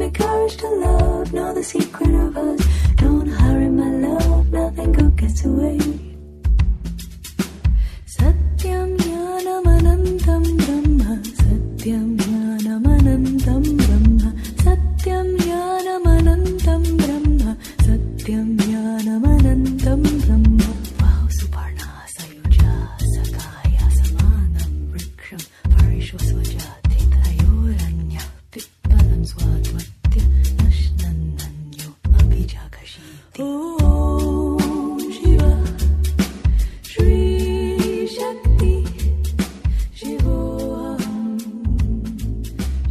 me courage to love, know the secret of us. Don't hurry my love, nothing good gets away. Satyam jnanam anantam brahma, satyam jnanam anantam brahma, satyam jnanam anantam brahma, satyam jnanam anantam brahma. Wow, suparna sayuja sakaya samanam vriksham parishvasvajati tayoranya pippalam swadvatya nashnananyo abhijakashiti. Om Shiva Shri Shakti Shivoham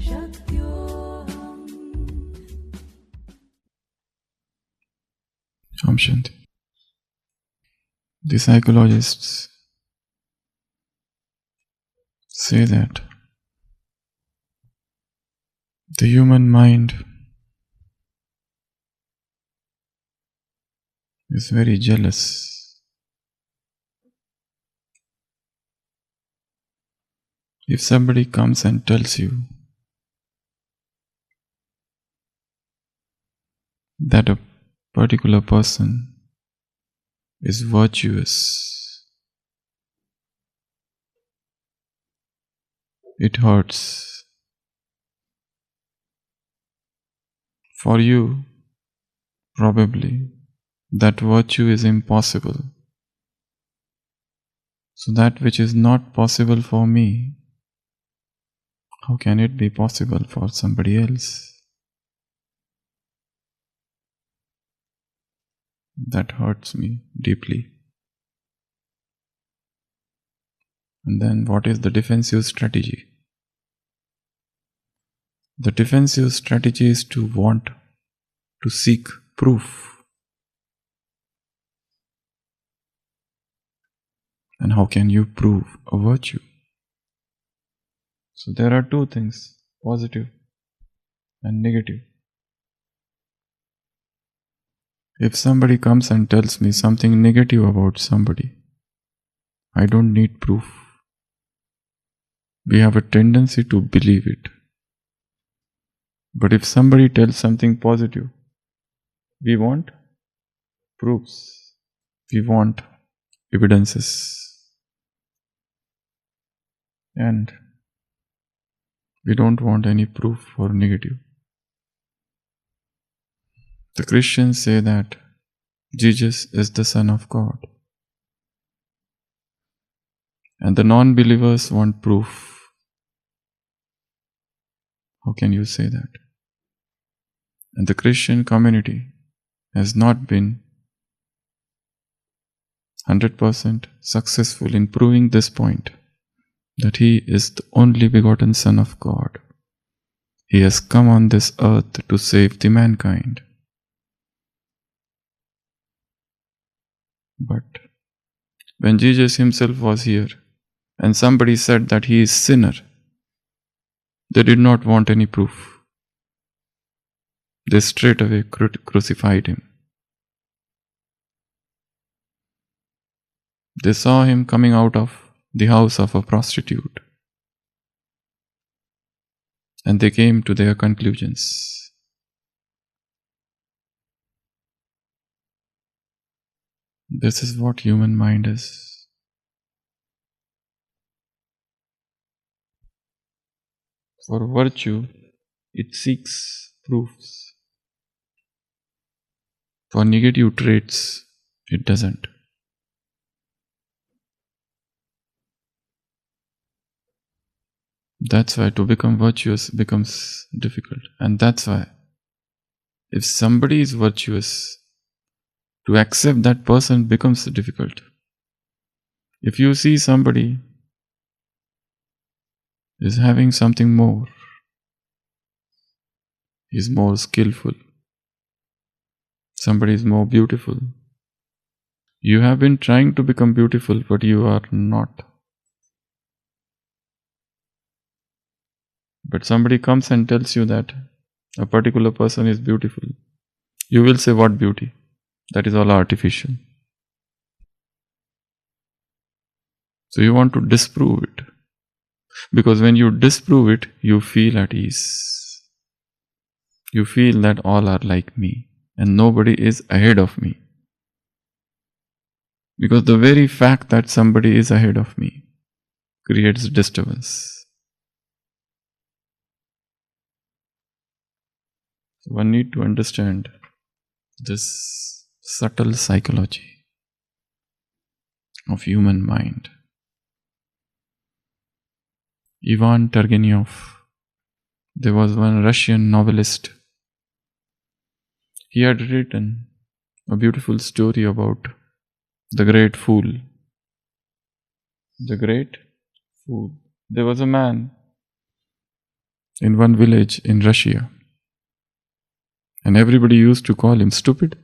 Shaktyoham. Om Shanti. The psychologists say that the human mind is very jealous. If somebody comes and tells you that a particular person is virtuous, it hurts. For you, probably, that virtue is impossible. So that which is not possible for me, how can it be possible for somebody else? That hurts me deeply. And then what is the defensive strategy? The defensive strategy is to want to seek proof. And how can you prove a virtue? So there are two things, positive and negative. If somebody comes and tells me something negative about somebody, I don't need proof. We have a tendency to believe it. But if somebody tells something positive, we want proofs. We want evidences. And we don't want any proof for negative. The Christians say that Jesus is the Son of God. And the non-believers want proof. How can you say that? And the Christian community has not been 100% successful in proving this point, that He is the only begotten Son of God. He has come on this earth to save the mankind. But when Jesus Himself was here and somebody said that He is sinner, they did not want any proof. They straight away crucified Him. They saw Him coming out of the house of a prostitute, and they came to their conclusions. This is what human mind is. For virtue, it seeks proofs. For negative traits, it doesn't. That's why to become virtuous becomes difficult. And that's why if somebody is virtuous, to accept that person becomes difficult. If you see somebody is having something more, he is more skillful, somebody is more beautiful, you have been trying to become beautiful, but you are not. But somebody comes and tells you that a particular person is beautiful, you will say, what beauty? That is all artificial. So you want to disprove it. Because when you disprove it, you feel at ease. You feel that all are like me and nobody is ahead of me. Because the very fact that somebody is ahead of me creates disturbance. So one need to understand this subtle psychology of human mind. Ivan Turgenev, there was one Russian novelist. He had written a beautiful story about the great fool. The great fool. There was a man in one village in Russia, and everybody used to call him stupid.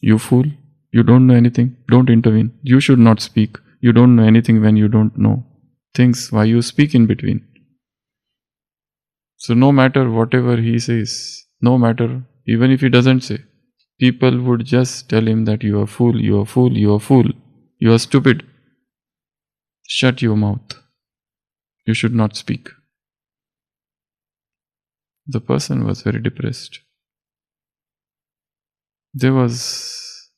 You fool. You don't know anything. Don't intervene. You should not speak. You don't know anything when you don't know things. Why you speak in between? So no matter whatever he says, no matter even if he doesn't say, people would just tell him that you are fool, you are fool, you are fool, you are stupid. Shut your mouth. You should not speak. The person was very depressed. There was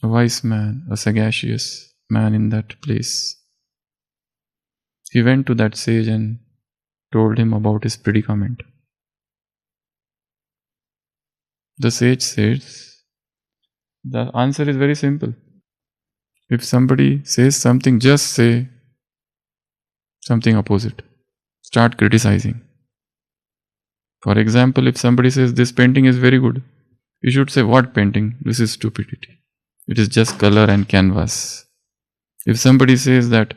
a wise man, a sagacious man in that place. He went to that sage and told him about his predicament. The sage says, the answer is very simple. If somebody says something, just say something opposite. Start criticizing. For example, if somebody says this painting is very good, you should say, what painting? This is stupidity. It is just color and canvas. If somebody says that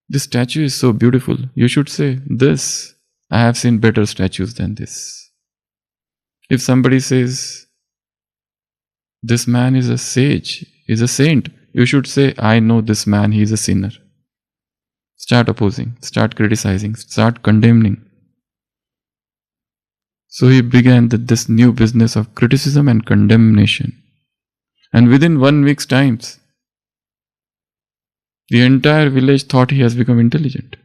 this statue is so beautiful, you should say, this, I have seen better statues than this. If somebody says, this man is a sage, is a saint, you should say, I know this man, he is a sinner. Start opposing, start criticizing, start condemning. So he began this new business of criticism and condemnation. And within 1 week's time, the entire village thought he has become intelligent.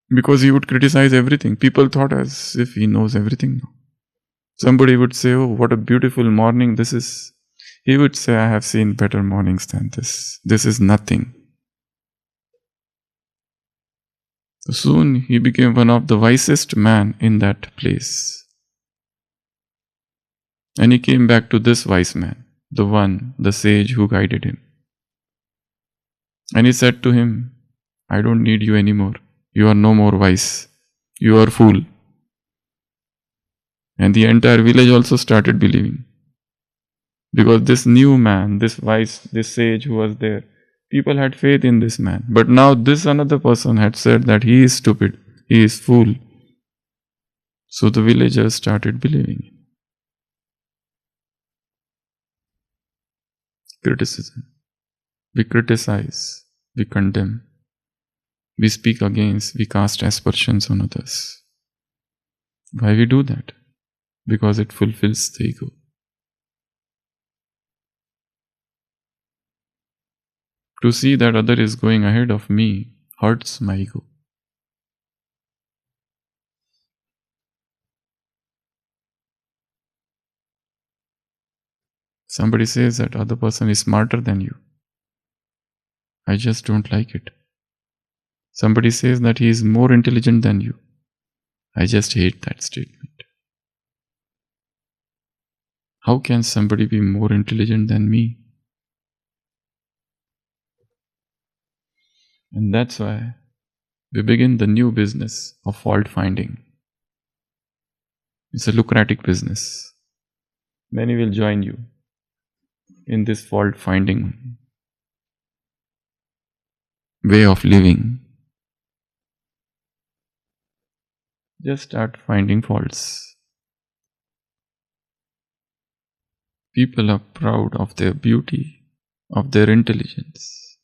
Because he would criticize everything. People thought as if he knows everything now. Somebody would say, oh, what a beautiful morning this is. He would say, I have seen better mornings than this. This is nothing. So soon he became one of the wisest men in that place. And he came back to this wise man, the one, the sage who guided him. And he said to him, I don't need you anymore. You are no more wise. You are fool. And the entire village also started believing. Because this new man, this wise, this sage who was there, people had faith in this man. But now this another person had said that he is stupid, he is fool. So the villagers started believing. Criticism. We criticize, we condemn, we speak against, we cast aspersions on others. Why we do that? Because it fulfills the ego. To see that other is going ahead of me hurts my ego. Somebody says that other person is smarter than you. I just don't like it. Somebody says that he is more intelligent than you. I just hate that statement. How can somebody be more intelligent than me? And that's why we begin the new business of fault finding. It's a lucrative business. Many will join you in this fault finding way of living. Just start finding faults. People are proud of their beauty, of their intelligence,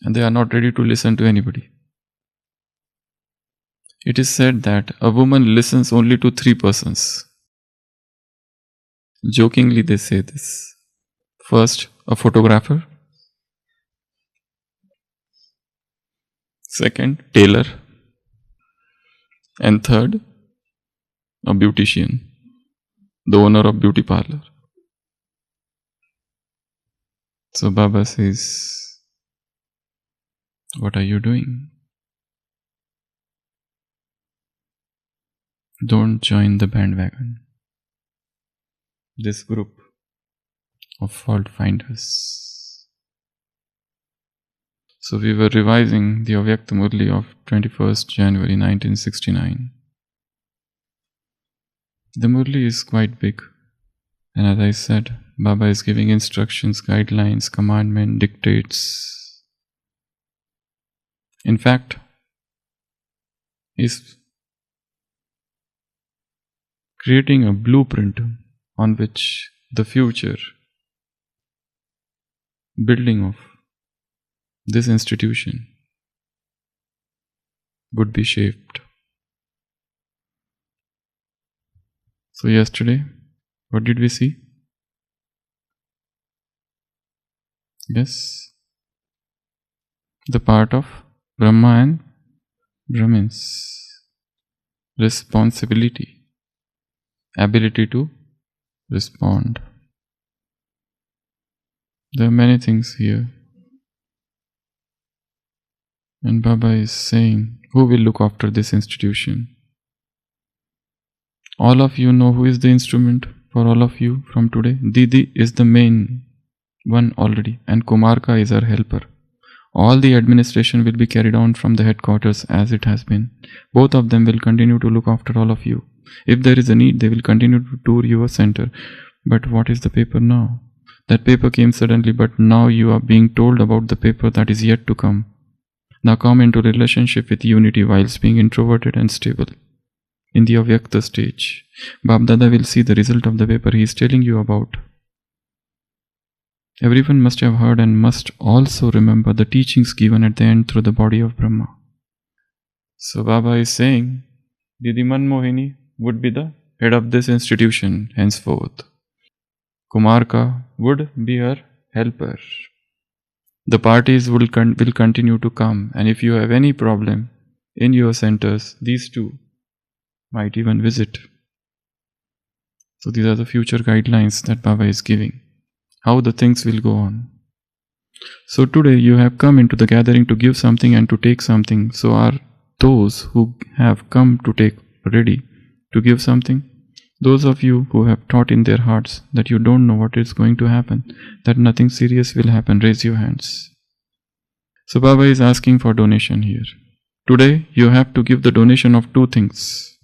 and they are not ready to listen to anybody. It is said that a woman listens only to 3 persons. Jokingly they say this. First, a photographer. Second, tailor. And third, a beautician, the owner of beauty parlor. So Baba says, what are you doing? Don't join the bandwagon, this group of fault finders. So we were revising the Avyakta Murli of 21st January 1969. The Murli is quite big, and as I said, Baba is giving instructions, guidelines, commandment, dictates. In fact, he's creating a blueprint on which the future building of this institution would be shaped. So yesterday, what did we see? Yes, the part of Brahma and Brahmins, responsibility, ability to respond. There are many things here. And Baba is saying, who will look after this institution? All of you know who is the instrument for all of you from today. Didi is the main one already, and Kumarka is her helper. All the administration will be carried on from the headquarters as it has been. Both of them will continue to look after all of you. If there is a need, they will continue to tour your center. But what is the paper now? That paper came suddenly, but now you are being told about the paper that is yet to come. Now come into relationship with unity whilst being introverted and stable. In the Avyakta stage, Bab Dada will see the result of the paper he is telling you about. Everyone must have heard and must also remember the teachings given at the end through the body of Brahma. So Baba is saying, Didi Manmohini would be the head of this institution henceforth. Kumarka would be her helper. The parties will continue to come, and if you have any problem in your centers, these two might even visit. So these are the future guidelines that Baba is giving, how the things will go on. So today you have come into the gathering to give something and to take something. So are those who have come to take ready to give something? Those of you who have thought in their hearts that you don't know what is going to happen, that nothing serious will happen, raise your hands. So Baba is asking for donation here. Today you have to give the donation of two things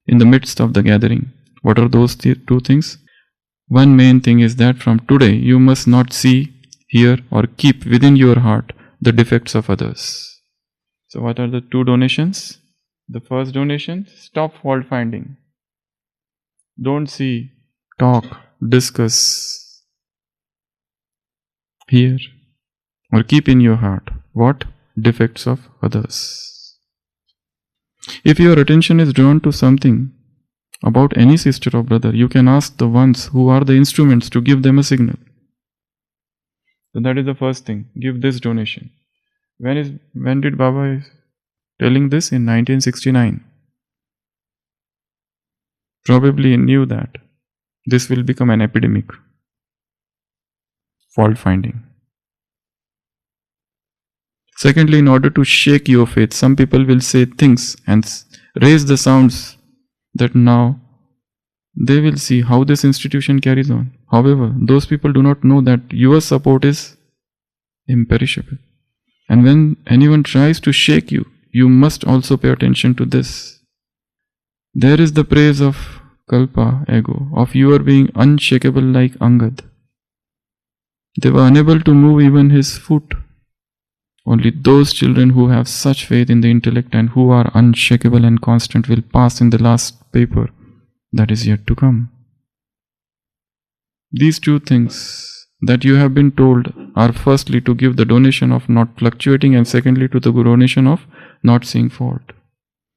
in the midst of the gathering. What are those two things? One main thing is that from today you must not see, hear or keep within your heart the defects of others. So what are the two donations? The first donation, stop fault finding. Don't see, talk, discuss, hear or keep in your heart what? Defects of others. If your attention is drawn to something about any sister or brother, you can ask the ones who are the instruments to give them a signal. So that is the first thing, give this donation. When did Baba is telling this? In 1969. Probably he knew that this will become an epidemic. Fault finding. Secondly, in order to shake your faith, some people will say things and raise the sounds that now they will see how this institution carries on. However, those people do not know that your support is imperishable. And when anyone tries to shake you, you must also pay attention to this. There is the praise of Kalpa, ego, of your being unshakable like Angad. They were unable to move even his foot. Only those children who have such faith in the intellect and who are unshakable and constant will pass in the last paper that is yet to come. These two things that you have been told are firstly to give the donation of not fluctuating and secondly to the donation of not seeing fault.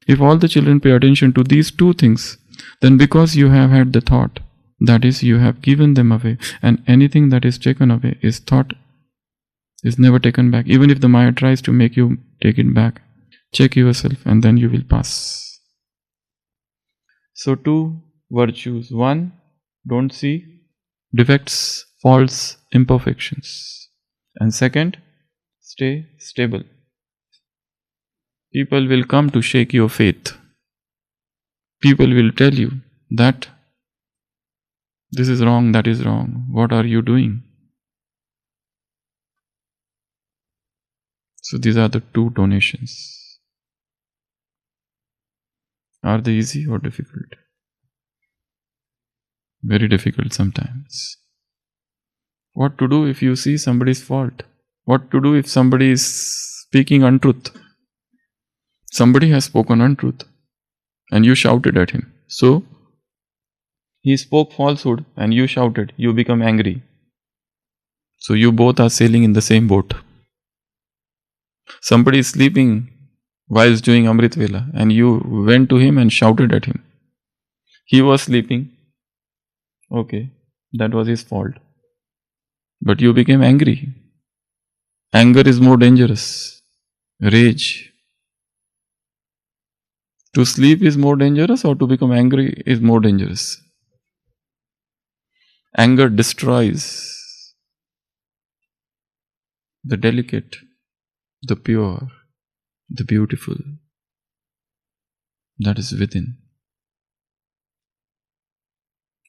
If all the children pay attention to these two things, then because you have had the thought, that is, you have given them away, and anything that is taken away is thought is never taken back. Even if the Maya tries to make you take it back, check yourself and then you will pass. So, two virtues. One, don't see defects, faults, imperfections. And second, stay stable. People will come to shake your faith. People will tell you that this is wrong, that is wrong. What are you doing? So these are the two donations. Are they easy or difficult? Very difficult sometimes. What to do if you see somebody's fault? What to do if somebody is speaking untruth? Somebody has spoken untruth and you shouted at him. So, he spoke falsehood and you shouted. You become angry. So, you both are sailing in the same boat. Somebody is sleeping whilst doing Amrit Vela and you went to him and shouted at him. He was sleeping. Okay, that was his fault. But you became angry. Anger is more dangerous. Rage. To sleep is more dangerous or to become angry is more dangerous? Anger destroys the delicate, the pure, the beautiful that is within.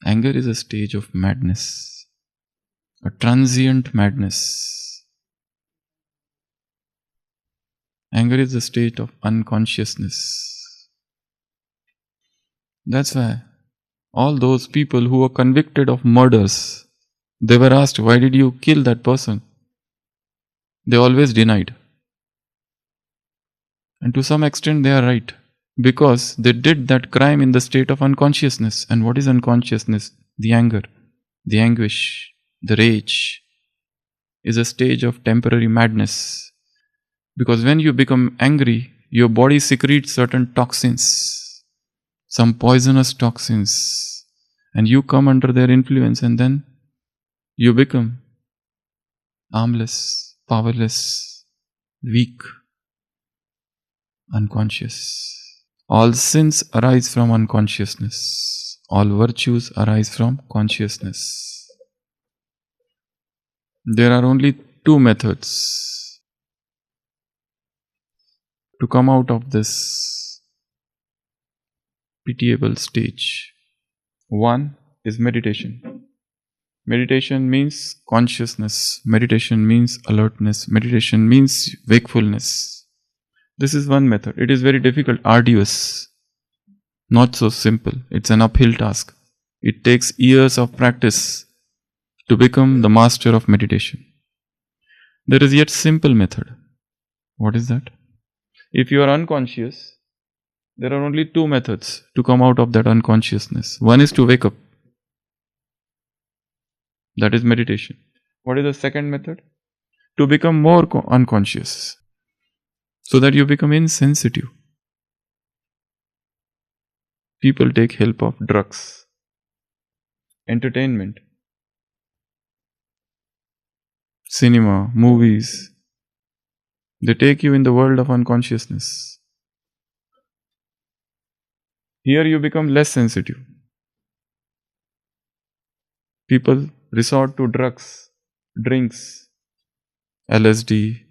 Anger is a stage of madness, a transient madness. Anger is a state of unconsciousness. That's why all those people who were convicted of murders, they were asked, why did you kill that person? They always denied. And to some extent they are right. Because they did that crime in the state of unconsciousness. And what is unconsciousness? The anger, the anguish, the rage is a stage of temporary madness. Because when you become angry, your body secretes certain toxins, some poisonous toxins, and you come under their influence and then you become armless, powerless, weak, unconscious. All sins arise from unconsciousness. All virtues arise from consciousness. There are only two methods to come out of this pitiable stage. One is meditation. Meditation means consciousness. Meditation means alertness. Meditation means wakefulness. This is one method. It is very difficult, arduous, not so simple. It's an uphill task. It takes years of practice to become the master of meditation. There is yet simple method. What is that? If you are unconscious, there are only two methods to come out of that unconsciousness. One is to wake up. That is meditation. What is the second method? To become more unconscious, so that you become insensitive. People take help of drugs, entertainment, cinema, movies. They take you in the world of unconsciousness. Here you become less sensitive. People resort to drugs, drinks, LSD,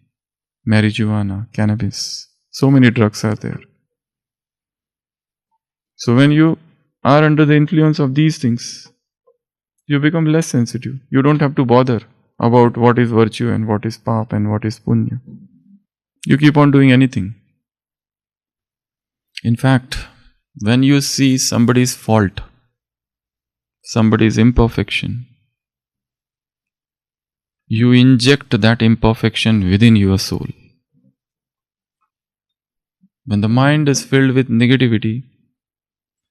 marijuana, cannabis. So many drugs are there. So when you are under the influence of these things, you become less sensitive. You don't have to bother about what is virtue and what is pap and what is punya. You keep on doing anything. In fact, when you see somebody's fault, somebody's imperfection, you inject that imperfection within your soul. When the mind is filled with negativity,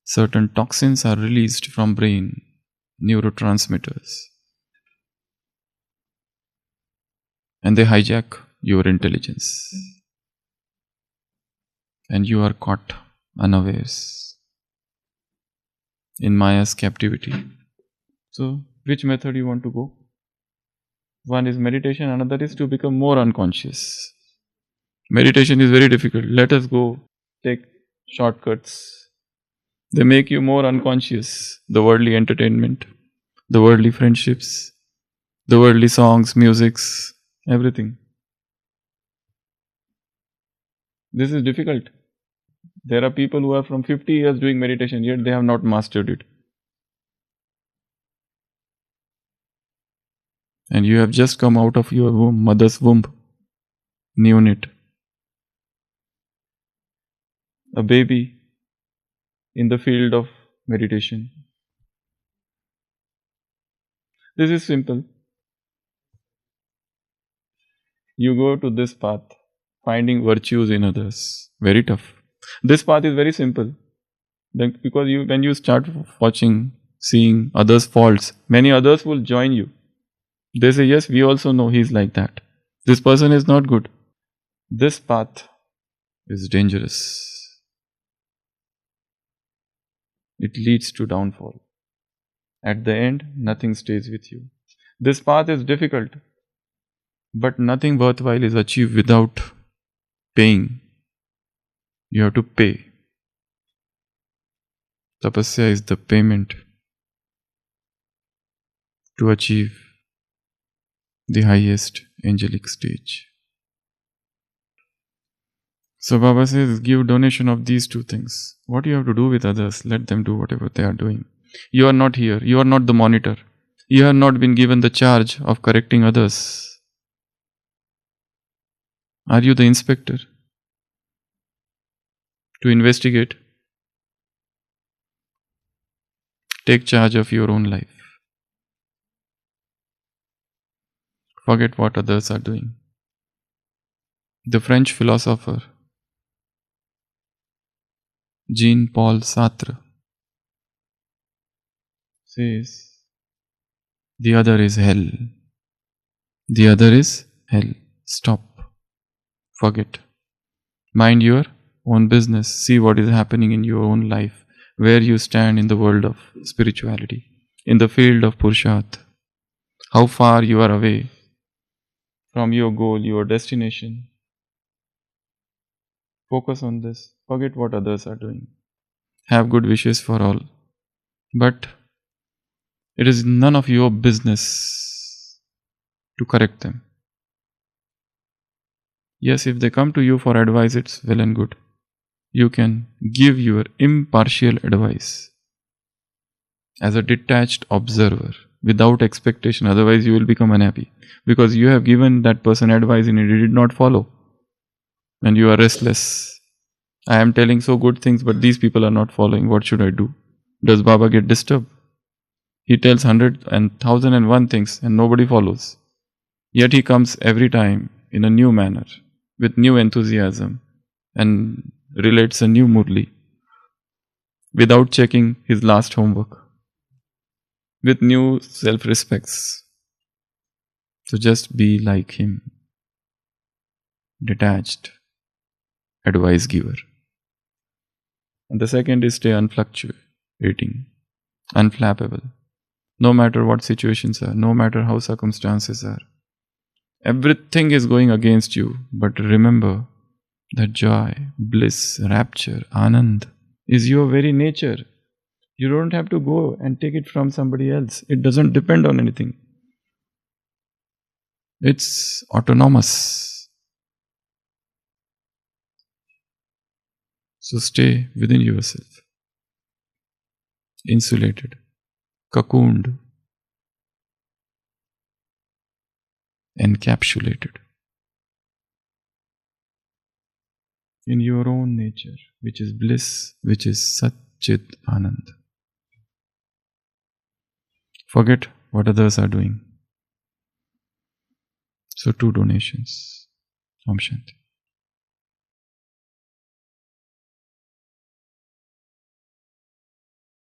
certain toxins are released from brain, neurotransmitters, and they hijack your intelligence. And you are caught unawares in Maya's captivity. So, which method you want to go? One is meditation, another is to become more unconscious. Meditation is very difficult. Let us go take shortcuts. They make you more unconscious. The worldly entertainment, the worldly friendships, the worldly songs, musics, everything. This is difficult. There are people who are from 50 years doing meditation, yet they have not mastered it. And you have just come out of your womb, mother's womb, neonate, a baby in the field of meditation. This is simple. You go to this path, finding virtues in others. Very tough. This path is very simple. Because when you start watching, seeing others' faults, many others will join you. They say, yes, we also know he's like that. This person is not good. This path is dangerous. It leads to downfall. At the end, nothing stays with you. This path is difficult, but nothing worthwhile is achieved without paying. You have to pay. Tapasya is the payment to achieve the highest angelic stage. So Baba says, give donation of these two things. What you have to do with others, let them do whatever they are doing. You are not here. You are not the monitor. You have not been given the charge of correcting others. Are you the inspector? To investigate? Take charge of your own life. Forget what others are doing. The French philosopher Jean-Paul Sartre says, the other is hell. The other is hell. Stop. Forget. Mind your own business. See what is happening in your own life, where you stand in the world of spirituality, in the field of Purusharth. How far you are away from your goal, your destination. Focus on this. Forget what others are doing. Have good wishes for all. But it is none of your business to correct them. Yes, if they come to you for advice, it's well and good. You can give your impartial advice as a detached observer without expectation. Otherwise, you will become unhappy because you have given that person advice and he did not follow. And you are restless. I am telling so good things, but these people are not following. What should I do? Does Baba get disturbed? He tells 100 and 1001 things and nobody follows. Yet he comes every time in a new manner, with new enthusiasm, and relates a new Murli without checking his last homework, with new self-respects. So just be like him, detached, advice giver. And the second is stay unfluctuating, unflappable. No matter what situations are, no matter how circumstances are. Everything is going against you, but remember that joy, bliss, rapture, anand is your very nature. You don't have to go and take it from somebody else. It doesn't depend on anything. It's autonomous. So stay within yourself, insulated, cocooned, encapsulated in your own nature, which is bliss, which is Satchit Anand. Forget what others are doing. So 2 donations. Om Shanti.